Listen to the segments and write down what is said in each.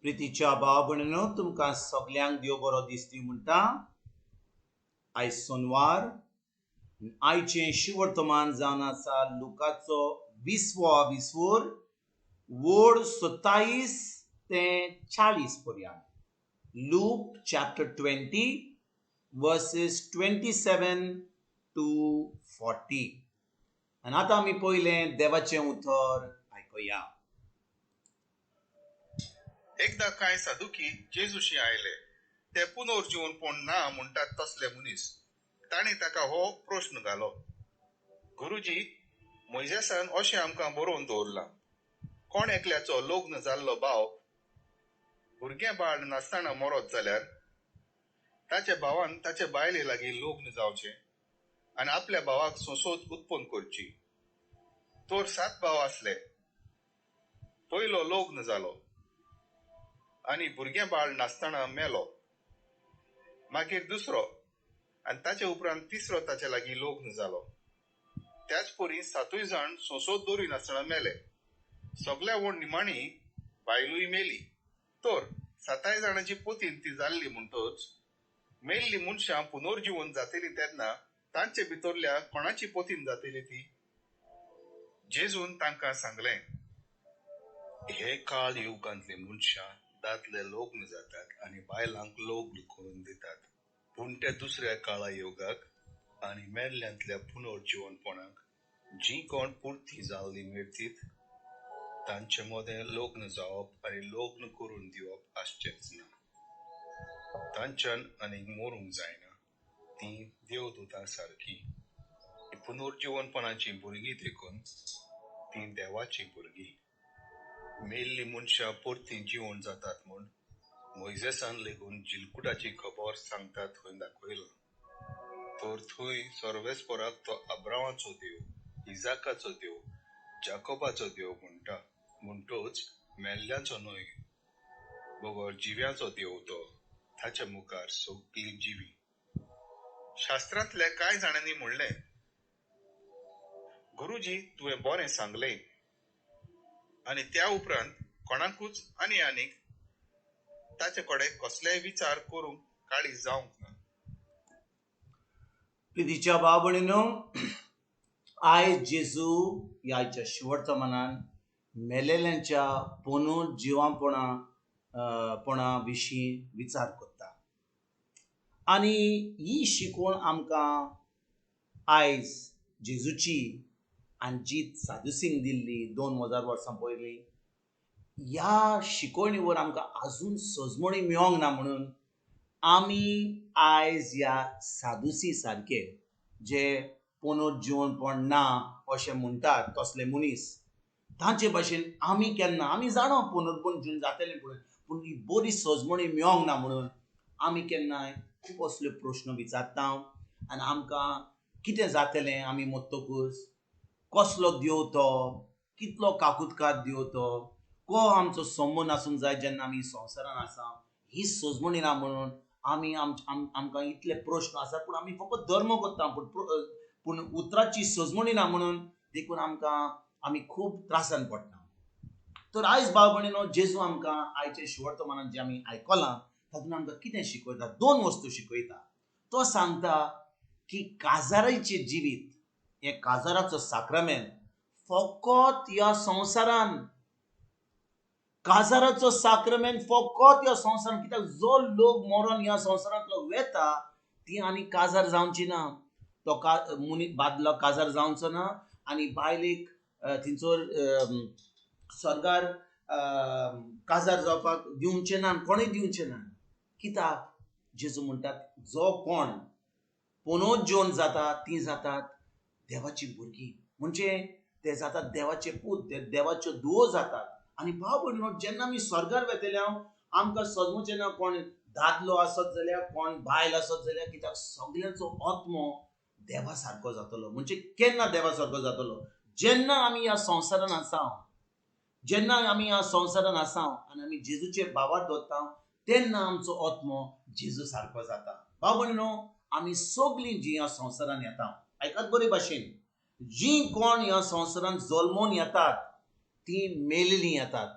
प्रितीच्या भाव भयणीनो तुमकां सगल्यांक देव बरो दीस दी म्हणटा. आयज सोनवार. आयचें शिवर्तमान जावन आसा लुकाचो 20वो विसवोर वोड 27 ते 40 पर्यंत. Luke chapter 20 verses 27 to 40. आनी आतां आमी पयलें देवाचें उतर आयकुया. एकदा कांय साधुकी जेजूशी आयले. ते पुनर्जीवनपण ना म्हणटात तसले मनीस. तांणी ताका हो प्रश्न घालो, गुरुजी, मोइजेसान अशें आमकां बरोवन दवरलां, कोण एकल्याचो लग्न जाल्लो भाव भुरगें बाळ नासतना मरत जाल्यार ताच्या भावान ताचे बायले लागीं लग्न जावचें आनी आपल्या भावाक सोंसोत उत्पन्न करची. तर 7 भाव आसले. पयलो लग्न जालो आनी भुरगें बाळ नासतना मेलो. मागीर दुसरो आनी ताचे उपरांत तिसरो ताचे लागीं लग्न जालो. त्याच परी 7 जाण सोंसोत दवरी नासतना मेले. सगल्या व्हड निमाणी बायलूय मेली. तर 7 जाणांची पोतीन ती जाल्ली म्हणटच मेल्ली मनशां पुनर्जीवन जातली तेन्ना तांचे भितरल्या कोणाची पोतीन जातली ती? जेजून तांकां सांगलें, हे काळ युगांतले मनशां दादले लग्न जातात आनी बायलांक लग्न करून दितात. पूण ते दुसऱ्या काळा युगाक आनी मेल्ल्यांतल्या पुनर्जीवनपणाक जी कोण पुर्ती जाल्ली मेळटीत तांचे मदें लग्न जावप आनी लग्न करून दिवप आसचेंच ना. तांच्यान आनीक मरूंक जायना. ती देवदूतां सारकी. पुनर्जीवनपणाची भुरगीं देखून ती देवाची भुरगीं. मेल्ली मनशां परती जिवण जातात म्हूण मोइजेसान लेगून जिलकुटाची खबर सांगतात थंय दाखयलां. तर थंय सर्वेस्पराक तो अब्रामाचो देव, इजाकाचो देव, जाकोबाचो देव म्हणटा. म्हणटच मेल्ल्यांचो न्हय, बगर जिव्यांचो देव तो. ताच्या मुखार सगळीं जिवी. शास्त्रांतल्या कांय जाणांनी म्हणलें, गुरुजी तुवें बरें सांगलें. आनी त्या उपरांत कोणाकूच आनीक ताचे कडेन कसलेय विचार करूंक काळीज जावंक ना. प्रितीच्या भाव भयणीनो, आयज जेजू ह्याच्या शिवर्तमानान मेलेल्यांच्या पुनर्जीवनपणा विशीं विचार करता. आनी ही शिकवण आमकां आयज जेजूची आनी जी सादुसींक दिल्ली 2000 वर्सां पयलीं ह्या शिकवणीवर आमकां आजून सजमणी मेळोंक ना. म्हणून आमी आयज ह्या सादुसी सारके जे पुनर्जीवनपण ना अशें म्हणटात तसले मनीस तांचे भाशेन आमी केन्ना आमी जाणो पुनर्जीवन जातलें पूण ही बरी सजमणी मेळोंक ना. म्हणून आमी केन्नाय खूब असले प्रश्न विचारता आनी आमकां कितें जातलें आमी मरतकूच, कसलो देव तो, कितलो काकुतकार देव तो, को आमचो संबंद आसूंक जाय जेन्ना आमी संवसारान आसा, ही सजमणी ना. म्हणून आमी आमकां इतले प्रश्न आसात पूण आमी फकत धर्म करता पूण उतराची सजमणी ना. म्हणून देखून आमी खूब त्रासान पडटा. तर आयज भाव भयणीनो, जेजू आमकां आयचे शिवर्तमानांत जे आमी आयकलां तातूंत आमकां कितें शिकयता? 2 वस्तू शिकयता. तो सांगता की काजाराचें जिवीत, हे काजाराचो साक्रामेंत फकत ह्या संवसारान, काजाराचो साक्रामेंत फकत ह्या संवसारान. कित्याक जो लोक मरोन ह्या संवसारांतलो वेता ती आनी काजार जावची ना. तो बादलो काजार जावचो ना आनी बायलेक थिंचोर स्वर्गार काजार जावपाक दिवचें ना, कोणूय दिवचें ना. कित्याक जेजू म्हणटात जो कोण पुनर्जीवन जाता ती जातात देवाची भुरगीं. म्हणजे ते जातात देवाचे पूत, ते देवाच्यो धुवो जातात. आनी भाव भयणीनो, जेन्ना आमी स्वर्गार वेतले आमकां सजमचें ना कोण दादलो आसत जाल्यार कोण बायल आसत जाल्यार. कित्याक सगळ्यांचो आत्मो देवा सारको जातलो. म्हणजे केन्ना देवा सारको जातलो? जेन्ना आमी ह्या संवसारान आसा, जेन्ना आमी ह्या संवसारान आसा आनी आमी जेजूचेर बावर दवरता तेन्ना आमचो आत्मो जेजू सारको जाता. भाव भयणीनो, आमी सगळीं जीं ह्या संवसारान येता, आयकात बरे भाशेन, जीं कोण ह्या संवसारान जल्मोन येतात तीं मेलेलीं येतात.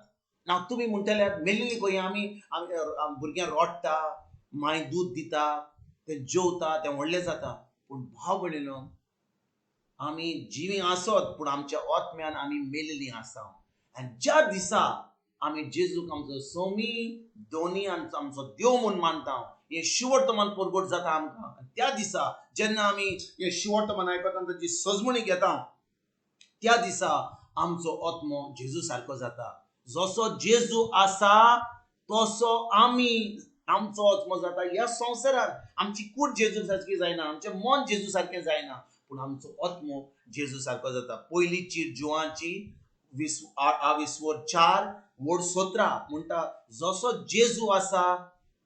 ना तुम्ही म्हणटले मेल्लेली खंय आमी भुरग्यांक रोडटा माय दूध दिता ते जेवता ते व्हडले जाता पूण भाव भयणीनो आमी जिवी आसत पूण आमच्या आत्म्यान आमी मेलेलीं आसा आनी ज्या दिसा आमी जेजूक आमचो स्वामी दोनी आमचो देव म्हूण मानता हे शिवर्तमान परगट जाता आमकां त्या दिसा जेन्ना आमी हे शिवर्तमान आयकता आनी ताची सजमणी घेता त्या दिसा आमचो आत्मो जेजू सारको जाता जसो जेजू आसा तसो आमी आमचो आत्मो जाता ह्या संवसारान आमची कूड जेजू सारकी जायना आमचें मन जेजू सारकें जायना पूण आमचो आत्मो जेजू सारको जाता पयलींची जुवांची 4 वड 17 म्हणटा जसो जेजू आसा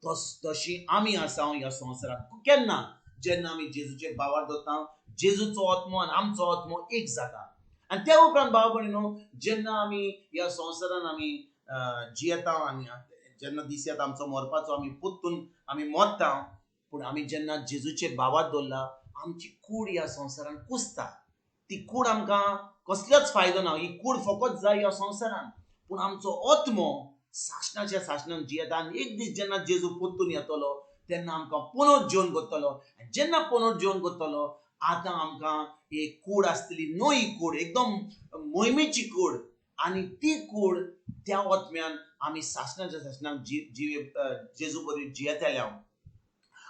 तशी आमी आसा ह्या संवसारान केन्ना जेन्ना आमी जेजूचेर बावर दवरता जेजूचो आत्मो आनी आमचो आत्मो एक जाता आनी त्या उपरांत भाव भयणीनो जेन्ना आमी ह्या संवसारान आमी जियेता आनी जेन्ना दीस येता आमचो मरपाचो आमी पोत्तून आमी मरता पूण आमी जेन्ना जेजूचेर बावर दवरला आमची कूड ह्या संवसारान कुसता ती कूड आमकां कसलोच फायदो ना ही कूड फकत जाय ह्या संवसारान पूण आमचो आत्मो सासणाच्या सासणान जियेता आनी एक दीस जेन्ना जेजू पोत्तून येतलो तेन्ना आमकां पुनर्जीवन करतलो जेन्ना पुनर्जीवन करतलो आतां आमकां एक कूड आसतली नवी कूड एकदम मोहिमेची कूड आनी ती कूड त्या आत्म्यान आमी सासणाच्या सासणाक जेजू बरोबर जियेतले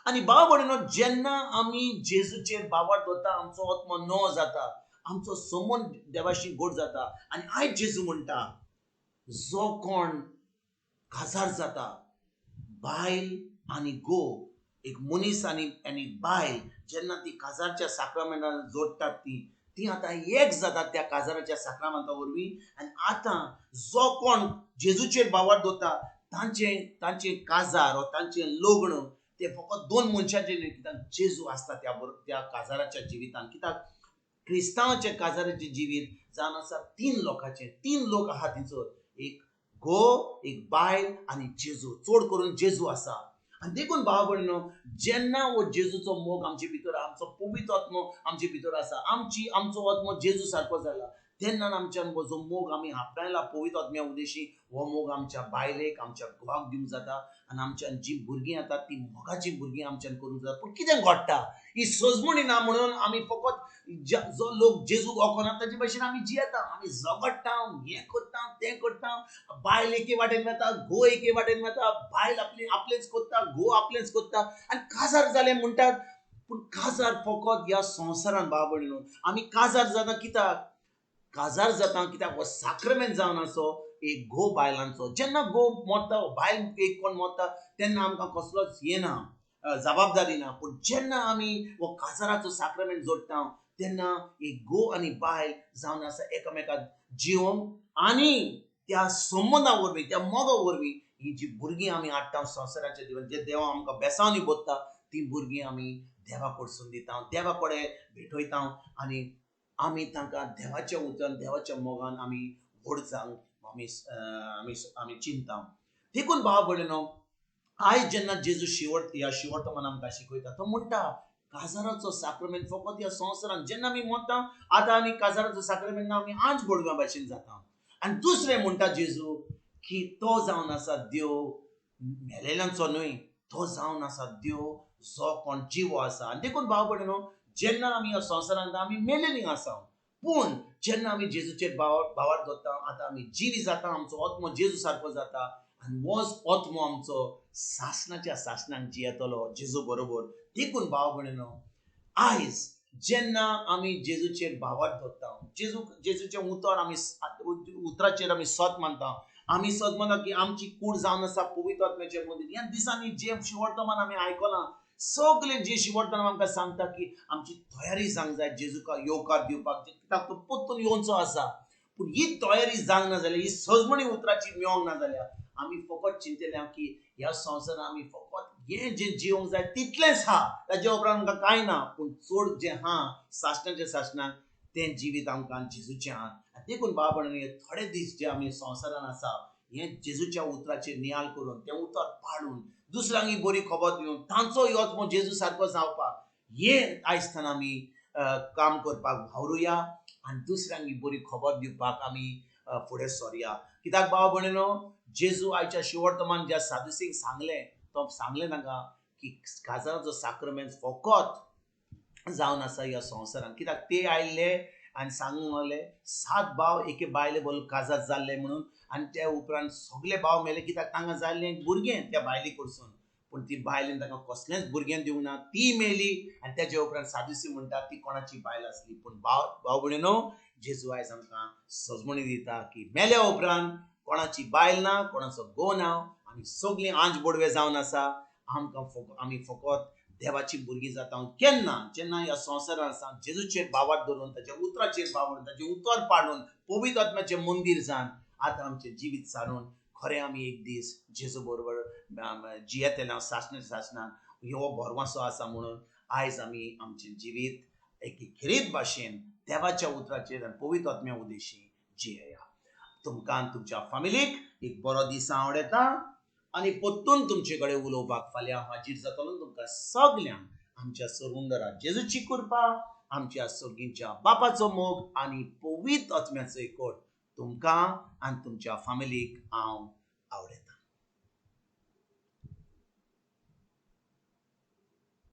आनी भाव भयणीनो जेन्ना आमी जेजूचेर बावर दवरता आमचो आत्मो नवो जाता आमचो संबंद देवाशी गोड जाता आनी आयज जेजू म्हणटा जो कोण काजार जाता बायल आनी घो एक मनीस आनी बायल जेन्ना ती काजारच्या साक्रामेंटान जोडटात ती आतां एक जाता त्या काजाराच्या साक्रामेंटा वरवीं आनी आतां जो कोण जेजूचेर बावर दवरता तांचे काजार वा तांचें लग्न ते फकत दोन मनशांचें न्ही कित्याक जेजू आसता त्या काजाराच्या जिवितान कित्याक क्रिस्तांवाचे काजाराचें जिवीत जावन आसा 3 लोकांचें 3 लोक आहा थिंचर एक घो एक बायल आनी जेजू चड करून जेजू आसा आनी देखून भाव भयणीनो जेन्ना हो जेजूचो मोग आमचे भितर आमचो पवित्र आत्मो आमचे भितर आसा आमचो आत्मो जेजू सारको जाला तेन्ना आमच्यान जो मोग आमी आपणायला पवित्र आत्म्या उदेशी हो मोग आमच्या बायलेक आमच्या घोवाक दिवंक जाता आनी आमच्यान जी भुरगीं येतात ती मोगाची भुरगीं आमच्यान करूंक जाता पूण कितें घडटा ही सजमणी ना म्हणून आमी फकत जो लोक जेजूक वळखना ताचे भाशेन आमी जियेता आमी झगडटा हें करता तें करता बायल एके वाटेन वता घो एके वाटेन वता बायल आपलेंच करता घो आपलेंच करता आनी काजार जालें म्हणटात पूण काजार फकत ह्या संवसारान भाव भयणीनो आमी काजार जाता कित्याक काजार जाता कित्याक हो साक्रामेंट जावन आसो एक घो बायलांचो जेन्ना घो मरता बायल एक कोण मरता तेन्ना आमकां कसलोच हें ना जबाबदारी ना पूण जेन्ना आमी हो काजाराचो साक्रामेंट जोडटा तेन्ना एक घो आनी बायल जावन आसा एकामेकाक जिवंक आनी त्या संबंदा वरवीं त्या मोगा वरवीं ही जी भुरगीं आमी हाडटा संवसाराच्या जिवन जे देवा आमकां बेसांवनी बोत्ता ती भुरगीं आमी देवा कडसून दिता देवा कडेन भेटयता आनी आमी तांकां देवाच्या उतरान देवाच्या मोगान आमी व्हड जावंक आमी चिंता देखून भाव भयणीनो आयज जेन्ना जेजू ह्या शिवर्तमान आमकां शिकयता तो म्हणटा काजाराचो साक्रामेंट फकत ह्या संवसारान जेन्ना आमी मरता आतां आमी काजाराचो साक्रामेंट आमी आंज बोडव्या भाशेन जाता आनी दुसरें म्हणटा जेजू की तो जावन आसा देव मेलेल्यांचो न्हय तो जावन आसा देव जो कोण जिवो आसा आनी देखून भाव भयणीनो जेन्ना आमी ह्या संवसारांत आमी मेलेलीं आसा पूण जेन्ना आमी जेजूचेर बावर दवरता आतां आमी जिवी जाता आमचो आत्मो जेजू सारको जाता आनी होच आत्मो आमचो सासणाच्या सासणाक जियेतलो जेजू बरोबर देखून भाव भयणीनो आयज जेन्ना आमी जेजूचेर बावर दवरता जेजूचें उतराचेर आमी सत मानता आमी सत मानता की आमची कूड जावन आसा पवित्र आत्म्याचे मदीं ह्या दिसांनी जे शिवर्तमान आमी आयकलां सगळे जे शिवर्तमान आमकां सांगता की आमची तयारी जावंक जाय जेजूका येवकार दिवपाक कित्याक तो पोत्तून येवचो आसा पूण ही तयारी जावंक ना जाल्यार ही सजमणी उतराची मेळोंक ना जाल्यार आमी फकत चिंतल्या की ह्या संवसारान आमी फकत हें जें जिवंक जाय तितलेंच हा ताचे उपरांत आमकां कांय ना पूण चड जें हा सासणाच्या सासणाक तें जिवीत आमकां जेजूचें हा देखून भाव भयणीनो हे थोडे दीस जे आमी संवसारान आसा हें जेजूच्या उतराचेर नियाळ करून तें उतर पाळून दुसऱ्यांक ही बरी खबर दिवन तांचो आत्मो जेजू सारको जावपाक हें आयजतान आमी काम करपाक वावरुया आनी दुसऱ्यांक ही बरी खबर दिवपाक आमी फुडें सरया कित्याक भाव भयणीनो जेजू आयच्या शिवर्तमान ज्या सादुसीक सांगलें तांकां की काजाराचो साक्रमेंट फकत जावन आसा ह्या संवसारान, कित्याक ते आयिल्ले आनी सांगूंक लागले 7 भाव एके बायले बरोबर काजार जाल्ले म्हणून, आनी त्या उपरांत सगळे भाव मेले कित्याक तांकां जाल्लें एक भुरगें त्या बायले कडसून, पूण ती बायलेन तांकां कसलेंच भुरगें दिवंक ना, ती मेली. आनी तेज्या उपरांत सादुसी म्हणटा ती कोणाची बायल आसली. पूण भाव भयणीनो, जेजू आयज आमकां सजमणी दिता की मेल्या उपरांत कोणाची बायल ना, कोणाचो घोव ना, आमी सगळीं आंज बोडवे जावन आसा. आमी फकत देवाची भुरगीं जाता केन्ना, जेन्ना ह्या संवसारान आसा जेजूचेर बावर धरून, ताच्या उतराचेर बावर, ताचें उतर पाडून, पवित्र आत्म्याचें मंदीर जावन आतां आमचें जिवीत सारून खरें आमी एक दीस जेजू बरोबर जियेतले सासणान हो भरवंसो आसा. म्हणून आयज आमी आमचें जिवीत एक खरीत भाशेन देवाच्या उतराचेर आनी पवित्र आत्म्या उदेशी जियेया. तुमकां तुमच्या फॅमिलीक एक बरो दीस आवडेता आनी परतून तुमचे कडेन उलोवपाक फाल्यां हाजीर जातलो. तुमकां सगल्यांक आमच्या सरुंदरा जेजूची कृपा, आमच्या सगळींच्या बापाचो मोग आनी पवित्र आत्म्याचो एकट तुमकां आनी तुमच्या फॅमिलीक हांव आवडयता.